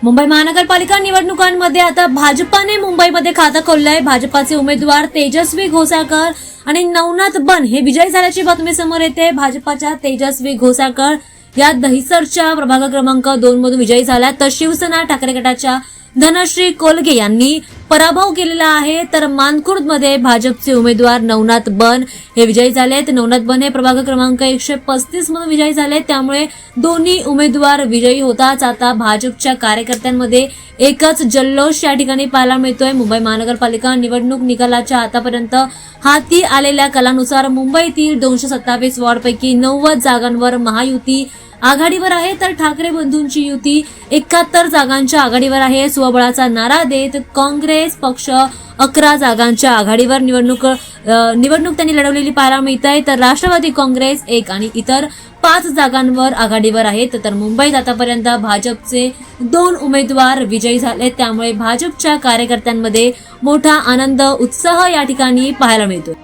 मुंबई महानगरपालिका निवडणुकांमध्ये आता भाजपाने मुंबईमध्ये खातं खोललंय। भाजपाचे उमेदवार तेजस्वी घोसाळकर आणि नवनाथ बन हे विजयी झाल्याची बातमी समोर येते। भाजपाच्या तेजस्वी घोसाळकर या दहिसरच्या प्रभाग क्रमांक 2 मधून विजयी झाल्या, तर शिवसेना ठाकरे गटाच्या धनश्री कोलगे यांनी पराभव केलेला आहे। तर मानखुर्दमध्ये भाजपचे उमेदवार नवनाथ बन हे विजयी झालेत। नवनाथ बन हे प्रभाग क्रमांक 135 मधून विजयी झाले, त्यामुळे दोन्ही उमेदवार विजयी होताच आता भाजपच्या कार्यकर्त्यांमध्ये एकच जल्लोष या ठिकाणी पाहायला मिळतोय। मुंबई महानगरपालिका निवडणूक निकालाच्या आतापर्यंत हाती आलेल्या कलानुसार मुंबईतील 227 वॉर्डपैकी 90 जागांवर महायुती आघाडीवर आहे, तर ठाकरे बंधूंची युती 71 जागांच्या आघाडीवर आहे। स्वबळाचा नारा देत काँग्रेस पक्ष 11 जागांच्या आघाडीवर निवडणूक त्यांनी लढवलेली पाहायला मिळत आहे, तर राष्ट्रवादी काँग्रेस 1 आणि इतर 5 जागांवर आघाडीवर आहेत। तर मुंबईत आतापर्यंत भाजपचे 2 उमेदवार विजयी झाले, त्यामुळे भाजपच्या कार्यकर्त्यांमध्ये मोठा आनंद उत्साह या ठिकाणी पाहायला मिळतो।